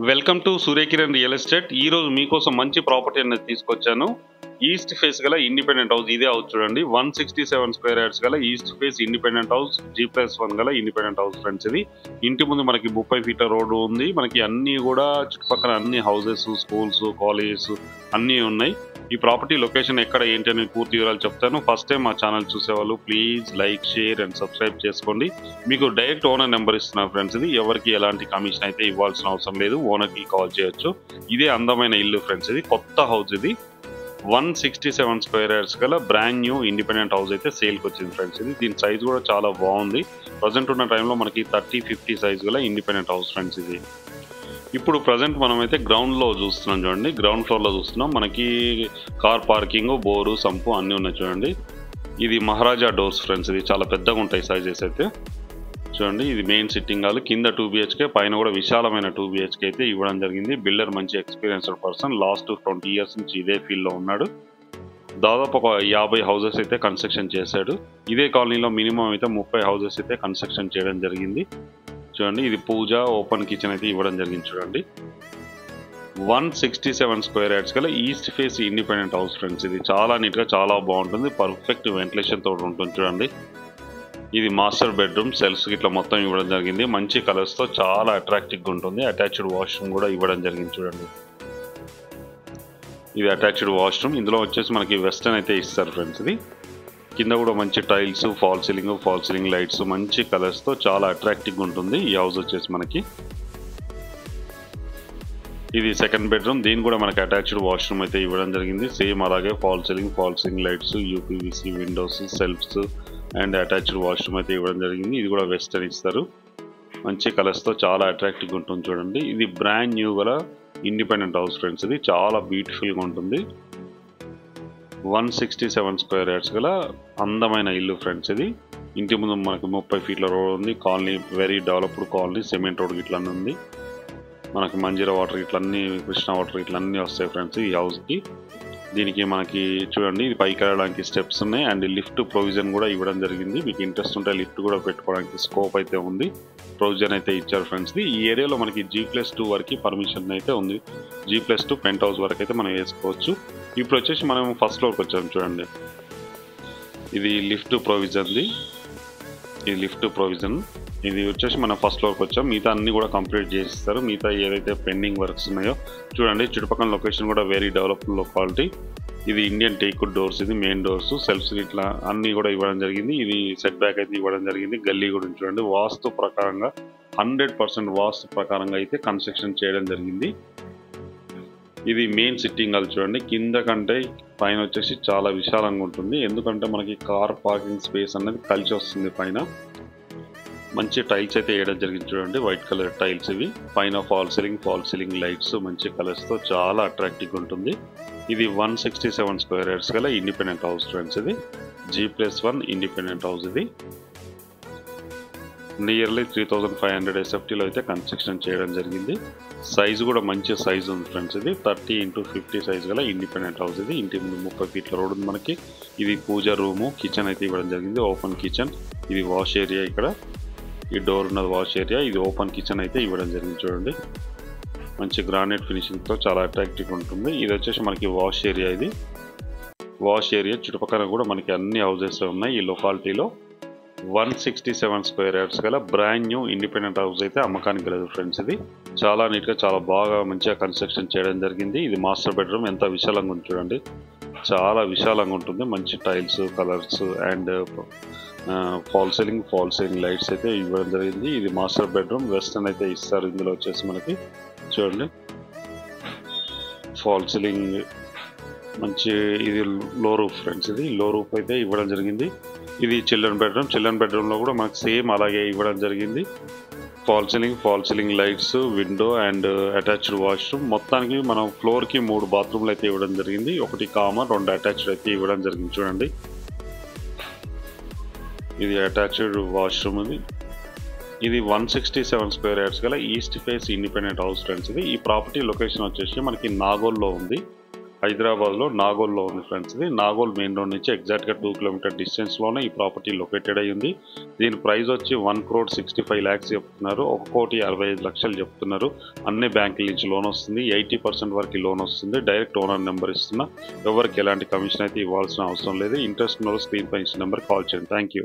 Welcome to Surya Kiran real estate. ఈ రోజు మీకోసం మంచి ప్రాపర్టీ అనేది తీసుకొచ్చాను. ఈస్ట్ ఫేస్ గల ఇండిపెండెంట్ హౌస్. ఇదే హౌస్ చూడండి, 167 స్క్వేర్ యార్డ్స్ గల east face independent house, G+1 గల ఇండిపెండెంట్ హౌస్ ఫ్రెండ్స్. ఇది ఇంటి ముందు మనకి 30 ఫీట్ల రోడ్డు ఉంది. మనకి అన్ని కూడా చుట్టుపక్కల అన్ని హౌసెస్, స్కూల్స్, కాలేజెస్ అన్నీ ఉన్నాయి. ఈ ప్రాపర్టీ లొకేషన్ ఎక్కడ ఏంటి అని పూర్తి వివరాలు చెప్తాను. ఫస్ట్ టైం మా ఛానల్ చూసేవాళ్ళు please like, share and subscribe చేసుకోండి. మీకు డైరెక్ట్ ఓనర్ నెంబర్ ఇస్తున్నాను ఫ్రెండ్స్. ఇది ఎవరికి ఎలాంటి కమిషన్ అయితే ఇవ్వాల్సిన అవసరం లేదు, ఓనర్కి కాల్ చేయొచ్చు. ఇదే అందమైన ఇల్లు ఫ్రెండ్స్. ఇది కొత్త హౌస్. ఇది 167 స్క్వేర్ యార్డ్స్ గల బ్రాండ్ న్యూ ఇండిపెండెంట్ హౌస్ అయితే సేల్కి వచ్చింది ఫ్రెండ్స్. ఇది దీని సైజ్ కూడా చాలా బాగుంది. ప్రజెంట్ ఉన్న టైంలో మనకి 30-50 సైజ్ గల ఇండిపెండెంట్ హౌస్ ఫ్రెండ్స్. ఇది ఇప్పుడు ప్రజెంట్ మనమైతే గ్రౌండ్లో చూస్తున్నాం చూడండి, గ్రౌండ్ ఫ్లోర్లో చూస్తున్నాం. మనకి కార్ పార్కింగ్, బోరు, సంపు అన్నీ ఉన్నాయి చూడండి. ఇది మహారాజా డోర్స్ ఫ్రెండ్స్. ఇది చాలా పెద్దగా ఉంటాయి సైజెస్ అయితే చూడండి. ఇది మెయిన్ సిట్టింగ్ హాల్, కింద 2 BHK, పైన కూడా విశాలమైన 2 BHK అయితే ఇవ్వడం జరిగింది. బిల్డర్ మంచి ఎక్స్పీరియన్స్డ్ పర్సన్, లాస్ట్ 20 ఇయర్స్ నుంచి ఇదే ఫీల్డ్లో ఉన్నాడు. దాదాపు ఒక 50 హౌసెస్ అయితే కన్స్ట్రక్షన్ చేశాడు. ఇదే కాలనీలో మినిమం అయితే 30 హౌసెస్ అయితే కన్స్ట్రక్షన్ చేయడం జరిగింది చూడండి. ఇది పూజ, ఓపెన్ కిచెన్ అయితే ఇవ్వడం జరిగింది చూడండి. 167 స్క్వేర్ యార్డ్స్ గల east face independent house friends. ఇది చాలా నీట్గా చాలా బాగుంటుంది. పర్ఫెక్ట్ వెంటిలేషన్ తోటి ఉంటుంది చూడండి. ఇది మాస్టర్ బెడ్రూమ్, సెల్ఫ్స్ ఇట్లా మొత్తం ఇవ్వడం జరిగింది. మంచి కలర్స్తో చాలా అట్రాక్టివ్గా ఉంటుంది. అటాచ్డ్ వాష్రూమ్ కూడా ఇవ్వడం జరిగింది చూడండి. ఇది అటాచ్డ్ వాష్రూమ్. ఇందులో వచ్చేసి మనకి వెస్టర్న్ అయితే ఇస్తారు ఫ్రెండ్స్. ఇది కింద కూడా మంచి టైల్స్, ఫాల్ సీలింగ్ లైట్స్, మంచి కలర్స్తో చాలా అట్రాక్టివ్గా ఉంటుంది ఈ హౌస్ వచ్చేసి మనకి. ఇది సెకండ్ బెడ్రూమ్. దీని కూడా మనకి అటాచ్డ్ వాష్రూమ్ అయితే ఇవ్వడం జరిగింది. సేమ్ అలాగే false ceiling lights, UPVC windows, shelves and attached washroom అయితే ఇవ్వడం జరిగింది. ఇది కూడా వెస్టర్న్ ఇస్తారు. మంచి కలర్స్తో చాలా అట్రాక్టివ్గా ఉంటుంది చూడండి. ఇది బ్రాండ్ న్యూ గల ఇండిపెండెంట్ హౌస్ ఫ్రెండ్స్. ఇది చాలా బ్యూటిఫుల్గా ఉంటుంది. 167 స్క్వేర్ యార్డ్స్ గల అందమైన ఇల్లు ఫ్రెండ్స్. ఇది ఇంటి ముందు మనకు 30 ఫీట్ల రోడ్ ఉంది. Colony very developed colony, cement road ఇట్లా ఉంది. మనకి మంజీరా వాటర్ ఇట్లన్నీ, కృష్ణా వాటర్ ఇట్లన్నీ వస్తాయి ఫ్రెండ్స్ ఈ హౌస్కి. దీనికి మనకి చూడండి, ఇది పైకి వెళ్ళడానికి స్టెప్స్ ఉన్నాయి అండ్ లిఫ్ట్ ప్రొవిజన్ కూడా ఇవ్వడం జరిగింది. మీకు ఇంట్రెస్ట్ ఉంటే లిఫ్ట్ కూడా పెట్టుకోవడానికి స్కోప్ అయితే ఉంది, ప్రొవిజన్ అయితే ఇచ్చారు ఫ్రెండ్స్. ఈ ఏరియాలో మనకి G+2 వరకు పర్మిషన్ అయితే ఉంది. G+2 పెంట్ హౌస్ వరకు అయితే మనం వేసుకోవచ్చు. ఇప్పుడు వచ్చేసి మనం ఫస్ట్ ఫ్లోర్కి వచ్చాము చూడండి. ఇది లిఫ్ట్ ప్రొవిజన్ది. ఇది లిఫ్ట్ ప్రొవిజన్. ఇది వచ్చేసి మనం ఫస్ట్ ఫ్లోర్కి వచ్చాం. మిగతా అన్ని కూడా కంప్లీట్ చేసిస్తారు. మిగతా ఏదైతే పెండింగ్ వర్క్స్ ఉన్నాయో చూడండి. చుట్టుపక్కల లొకేషన్ కూడా వెరీ డెవలప్డ్ లొకాలిటీ. ఇది ఇండియన్ టేక్వుడ్ డోర్స్. ఇది మెయిన్ డోర్స్, సెల్ఫ్స్ ఇట్లా అన్నీ కూడా ఇవ్వడం జరిగింది. ఇది సెట్ బ్యాక్ అయితే ఇవ్వడం జరిగింది. గల్లీ కూడా చూడండి. వాస్తు ప్రకారంగా 100% వాస్తు ప్రకారంగా అయితే కన్స్ట్రక్షన్ చేయడం జరిగింది. ఇది మెయిన్ సిట్టింగ్ హాల్ చూడండి. కింద కంటే పైన వచ్చేసి చాలా విశాలంగా ఉంటుంది. ఎందుకంటే మనకి కార్ పార్కింగ్ స్పేస్ అనేది కలిసి వస్తుంది. పైన మంచి టైల్స్ అయితే వేయడం జరిగింది చూడండి, వైట్ కలర్ టైల్స్. ఇవి పైన ఫాల్ సీలింగ్ లైట్స్ మంచి కలర్స్తో చాలా అట్రాక్టివ్గా ఉంటుంది. ఇది 167 స్క్వేర్ యార్డ్స్ గల ఇండిపెండెంట్ హౌస్ ఫ్రెండ్స్. ఇది G+1 ఇండిపెండెంట్ హౌస్. ఇది నియర్లీ 3500 SFTలో అయితే కన్స్ట్రక్షన్ చేయడం జరిగింది. సైజు కూడా మంచి సైజు ఉంది ఫ్రెండ్స్. ఇది 30x50 సైజ్ గల ఇండిపెండెంట్ హౌస్. ఇది ఇంటి ముందు 30 ఫీట్ల రోడ్ ఉంది మనకి. ఇది పూజ రూము, కిచెన్ అయితే ఇవ్వడం జరిగింది, ఓపెన్ కిచెన్. ఇది వాష్ ఏరియా. ఇక్కడ ఈ డోర్ ఉన్నది వాష్ ఏరియా. ఇది ఓపెన్ కిచెన్ అయితే ఇవ్వడం జరిగింది చూడండి. మంచి గ్రానైట్ ఫినిషింగ్తో చాలా అట్రాక్టివ్గా ఉంటుంది. ఇది వచ్చేసి మనకి వాష్ ఏరియా. ఇది వాష్ ఏరియా. చుట్టుపక్కల కూడా మనకి అన్ని హౌసెస్ ఉన్నాయి ఈ లొకాలిటీలో. 167 స్క్వేర్ యార్డ్స్ గల బ్రాండ్ న్యూ ఇండిపెండెంట్ హౌస్ అయితే అమ్మకానికి గలదు ఫ్రెండ్స్. ఇది చాలా నీట్గా చాలా బాగా మంచిగా కన్స్ట్రక్షన్ చేయడం జరిగింది. ఇది మాస్టర్ బెడ్రూమ్. ఎంత విశాలంగా ఉంది చూడండి, చాలా విశాలంగా ఉంటుంది. మంచి tiles, colours and fall ceiling lights అయితే ఇవ్వడం జరిగింది. ఇది మాస్టర్ బెడ్రూమ్. వెస్టర్న్ అయితే ఇస్తారు. ఇందులో వచ్చేసి మనకి చూడండి ఫాల్ సీలింగ్ మంచి. ఇది లో రూఫ్ ఫ్రెండ్స్. ఇది లో రూఫ్ అయితే ఇవ్వడం జరిగింది. ఇది చిల్డ్రన్ బెడ్రూమ్లో కూడా మనకు సేమ్ అలాగే ఇవ్వడం జరిగింది. Fall ceiling lights, window and attached washroom. మొత్తానికి మనం ఫ్లోర్కి 3 బాత్రూమ్లు అయితే ఇవ్వడం జరిగింది. 1 కామన్, 2 అటాచ్డ్ అయితే ఇవ్వడం జరిగింది చూడండి. ఇది అటాచ్డ్ వాష్రూమ్. ఇది 167 స్క్వేర్ యార్డ్స్ గల east face independent house friends. ఇది ఈ ప్రాపర్టీ లొకేషన్ వచ్చేసి మనకి నాగోల్లో ఉంది. హైదరాబాద్లో నాగోల్లో ఉంది ఫ్రెండ్స్. ఇది నాగోల్ మెయిన్ రోడ్ నుంచి ఎగ్జాక్ట్గా 2 కిలోమీటర్ డిస్టెన్స్లోనే ఈ ప్రాపర్టీ లొకేటెడ్ అయి ఉంది. దీని ప్రైస్ వచ్చి 1,65,00,000 చెప్తున్నారు. 1,65,00,000 చెప్తున్నారు. అన్ని బ్యాంకుల నుంచి లోన్ వస్తుంది. 80% వరకు లోన్ వస్తుంది. డైరెక్ట్ ఓనర్ నెంబర్ ఇస్తున్నా. ఎవరికి ఎలాంటి కమిషన్ అయితే ఇవ్వాల్సిన అవసరం లేదు. ఇంట్రెస్ట్ ఉన్న స్క్రీన్ పై ఇచ్చిన నెంబర్ కాల్ చేయండి. Thank you.